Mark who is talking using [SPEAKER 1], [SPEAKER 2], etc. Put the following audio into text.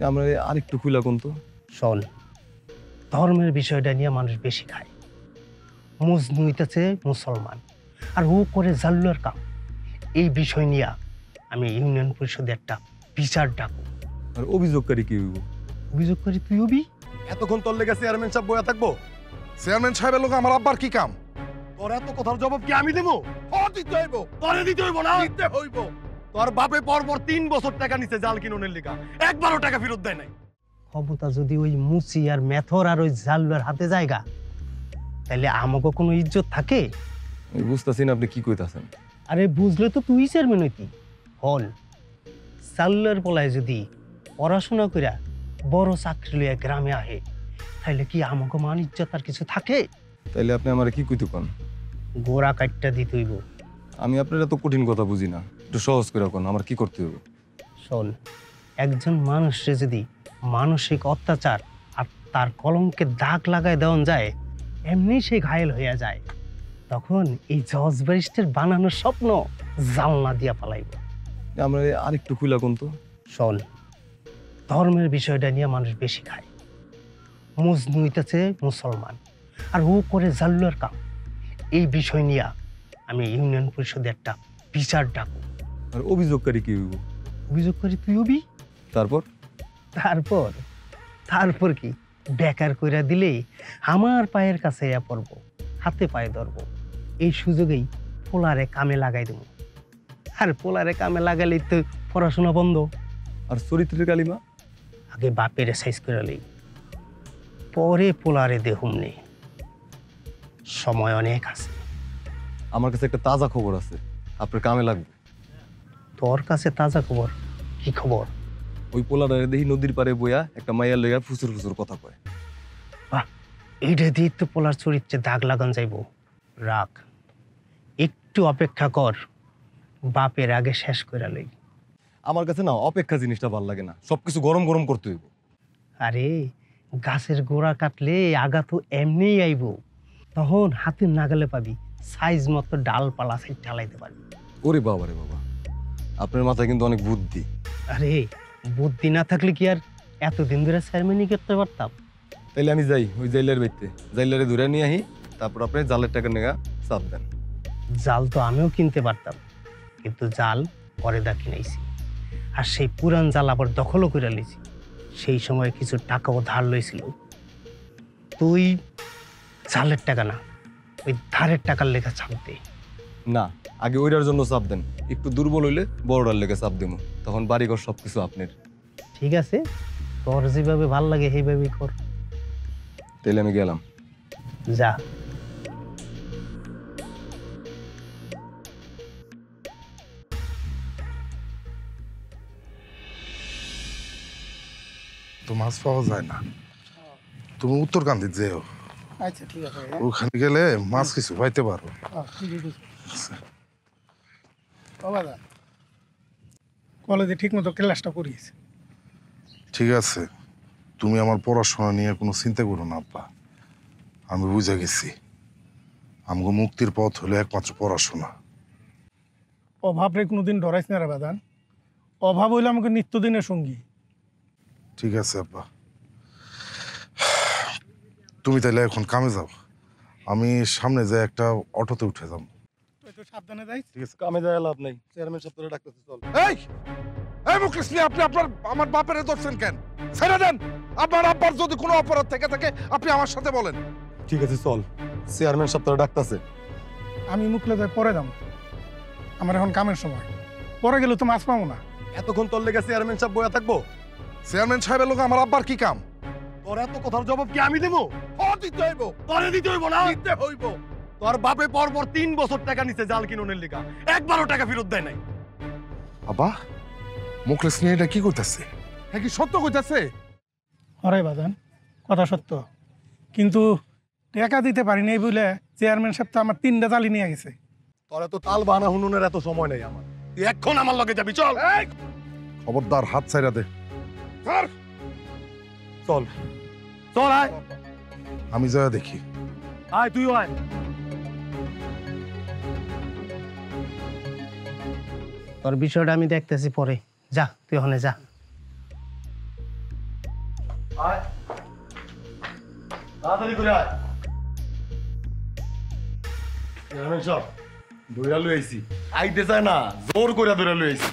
[SPEAKER 1] আমরা আরেকটু খুলা কোন তো।
[SPEAKER 2] শোন, ধর্মের বিষয়টা নিয়ে মানুষ বেশি খায়। মজনু হইতেছে মুসলমান, আর ও করে জাল্লুয়ার কাম। এই বিষয় নিয়ে আমি ইউনিয়ন পরিষদে একটা বিচার ডাকবো।
[SPEAKER 1] আর অভিযোগকারী কি হইব?
[SPEAKER 2] অভিযোগ করি তুই হবি।
[SPEAKER 1] এতক্ষণ তোর লেগে চেয়ারম্যান সাহেব বয়া থাকবো?
[SPEAKER 3] চেয়ারম্যান সাহেবের লোক আমার আব্বার কি কাম?
[SPEAKER 1] তোর এত কথার জবাব কি আমি দেবো?
[SPEAKER 3] দিতে হইব,
[SPEAKER 1] তোরে দিতে হইব না?
[SPEAKER 3] দিতে হইব।
[SPEAKER 1] তোর বাপে পরপর 3 বছর টাকা নিছে জাল কিনুনের লেগা, একবারও টাকা ফেরত দেয় নাই।
[SPEAKER 2] ক্ষমতা যদি ওই মুচি আর মেথর আর ওই জাল্লুয়ার হাতে জায়গা, তাহলে আমাকে কোনো ইজ্জত থাকে?
[SPEAKER 1] আমি বুঝতেছি না আপনি কি কইতাছেন।
[SPEAKER 2] আরে বুঝলে তো তুই চেয়ারম্যান হইতি। হল জাল্লুয়ার পলায় যদি পড়াশোনা কইরা বড় চাকরি লইয়া গ্রামে আহে, তাহলে কি আমাকে মান ইজ্জত আর কিছু থাকে?
[SPEAKER 1] তাইলে আপনি আমারে কি কইতে কোন?
[SPEAKER 2] গোড়া কাটটা দিতে হইব।
[SPEAKER 1] আমি আপনার এত কঠিন কথা বুঝি না, একটু সহজ করে কোন আমার কি করতে হবে।
[SPEAKER 2] শোন, একজন মানুষে যদি মানসিক অত্যাচার আর তার কলঙ্কের দাগ লাগায় দেওয়া যায়, এমনি সে ঘায়েল হইয়া যায়, তখন এই জজ ব্যারিস্টার বানানোর স্বপ্ন জালনা দিয়া পালাইব।
[SPEAKER 1] আমরা আরেকটু খুলা কোন তো।
[SPEAKER 2] শোন, ধর্মের বিষয়টা নিয়ে মানুষ বেশি খায়। মজনু হইতেছে মুসলমান, আর ও করে জাল্লুয়ার কাম। এই বিষয় নিয়ে আমি ইউনিয়ন পরিষদে একটা বিচার ডাকবো।
[SPEAKER 1] আর অভিযোগকারী কি হইব?
[SPEAKER 2] অভিযোগ করি তুই হবি।
[SPEAKER 1] তারপর
[SPEAKER 2] তারপর তারপর কি বেকার কইরা দিলে আমার পায়ের কাছে ইয়া পড়ব, হাতে পায়ে ধরবো। এই সুযোগেই পোলারে কামে লাগাই দেবো। আর পোলারে কামে লাগালেই তো পড়াশোনা বন্ধ।
[SPEAKER 1] আর চরিত্রের কালিমা?
[SPEAKER 2] আগে বাপের সাইজ করে লই, পরে পোলারে দেহুম নেই। সময় অনেক আছে।
[SPEAKER 1] আমার কাছে একটা তাজা খবর আছে, আপনার কামে লাগবে।
[SPEAKER 2] তোর কাছে তাজা খবর? কি খবর?
[SPEAKER 1] ওই পোলারে দেখি নদীর পাড়ে বইয়া একটা মাইয়া লইয়া ফুসুর ফুসুর কথা কয়।
[SPEAKER 2] বাহ, এইটা দিয়ে তো পোলার চরিত্রে দাগ লাগান যাইব। রাখ, একটু অপেক্ষা কর, বাপের আগে শেষ করে লই।
[SPEAKER 1] আমার কাছে না অপেক্ষা জিনিসটা ভাল লাগে না, সবকিছু গরম গরম করতে হইব।
[SPEAKER 2] আরে গাছের গোড়া কাটলে আগা তো এমনিই আইব, তখন হাতের নাগালে পাবি, সাইজ মতো ডালপালা সাইড ঢালাইতে পারবি।
[SPEAKER 1] ওরে বাবা রে বাবা, আপনার মাথায় কিন্তু অনেক বুদ্ধি।
[SPEAKER 2] আরে বুদ্ধি না থাকলে কি আর এতদিন ধরে চেয়ারম্যানই করতে পারতাম?
[SPEAKER 1] তাইলে আমি যাই ওই জাইলার বাড়িতে, জাইলারে ধরে নিয়ে আহি, তারপর আপনি জালের টাকা নেগা চাপ দেন।
[SPEAKER 2] জাল তো আমিও কিনতে পারতাম, কিন্তু জাল পরে দা কিনাইছি। আর সেই পুরান জাল আবার দখলও করে লিছি। সেই সময় কিছু টাকাও ধার লইছিল। তুই জালের টাকা না, ওই ধারের টাকার লেখা ছাপতে।
[SPEAKER 1] না, আগে ওইটার জন্য চাপ দেন, একটু দুর্বল হইলে বড়টার লেগে চাপ দেবো, তখন বাড়িঘর সবকিছু আপনার।
[SPEAKER 2] ঠিক আছে, তোর যেভাবে ভাল লাগে সেইভাবেই কর।
[SPEAKER 1] তাইলে আমি গেলাম।
[SPEAKER 2] যা।
[SPEAKER 3] তো মাছ পাওয়া যায় না, তুমি উত্তরকান্দি যেও,
[SPEAKER 4] আচ্ছা ঠিক আছে।
[SPEAKER 3] ওখানে গেলে মাছ কিছু পাইতে পারো।
[SPEAKER 4] কলেজে ঠিক মতো ক্লাসটা করিয়েছে।
[SPEAKER 3] ঠিক আছে, তুমি আমার পড়াশোনা নিয়ে কোনো চিন্তা করো না আব্বা। আমি বুঝে গেছি, আমগো মুক্তির পথ হলো একমাত্র পড়াশোনা।
[SPEAKER 4] অভাব রে কোনোদিন ডরাইস না রে বাদান। অভাব হইলে আমাকে নিত্যদিনের সঙ্গী।
[SPEAKER 3] ঠিক আছে আব্বা, তুমি তাহলে এখন কামে যাও, আমি সামনে যাই একটা অটোতে উঠে যাবো।
[SPEAKER 4] তুই তো সাবধানে যাইস।
[SPEAKER 1] ঠিক আছে, কামে যায় লাভ নাই, চেয়ারম্যান সাহেব তোরে ডাকতেছে, চল।
[SPEAKER 3] এই এই মুখলিস মিয়া, আপনি আমার বাপের ধরছেন কেন? ছেড়ে দেন। আপনার আব্বার যদি কোনো অপরাধ থেকে থাকে আপনি আমার সাথে বলেন।
[SPEAKER 1] ঠিক আছে চল, চেয়ারম্যান সাহেব তোরে ডাকতেছে।
[SPEAKER 4] আমি মুখলে যাই পরে যাবো, আমার এখন কামের সময়। পরে গেলে তো মাছ পাবো না।
[SPEAKER 1] এতক্ষণ তোর লেগে চেয়ারম্যান সাহেব বয়া থাকবো?
[SPEAKER 3] চেয়ারম্যান সাহেবের লোক আমার আব্বার কি কাম?
[SPEAKER 1] তোর এত কথার জবাব কি আমি দেবো?
[SPEAKER 3] দিতে হইব,
[SPEAKER 1] তোরে দিতে হইব না?
[SPEAKER 3] দিতে হইব।
[SPEAKER 1] তোর বাপে পরপর 3 বছর টাকা নিছে জাল কিনুনের লেগা, একবারও টাকা ফেরত দেয় নাই।
[SPEAKER 3] আব্বা, মুখলিস মিয়া এটা কি করতেছে? হ্যাঁ, কি সত্য কইতাছে?
[SPEAKER 4] হরে বাদান, কথা সত্য, কিন্তু টাকা দিতে পারিনি এই বলে চেয়ারম্যান সাহেব তো আমার 3টা জালি নিয়ে গেছে।
[SPEAKER 1] তোর এত তাল বাহানা হুনুনের এত সময় নেই আমার, তুই এখন আমার লগে যাবি, চল।
[SPEAKER 3] খবরদার হাত ছাইরা দে।
[SPEAKER 1] চল চল, আয়
[SPEAKER 3] আমি যা দেখি।
[SPEAKER 1] আয়, তুইও আয়।
[SPEAKER 2] তোর বিষয়টা আমি দেখতেছি পরে। যা, তুই ওখানে যা।
[SPEAKER 1] আয় তাড়াতাড়ি করে আয় সব ধইরা লই আইছি আইতে চায় না জোর করে ধরে লই আইছি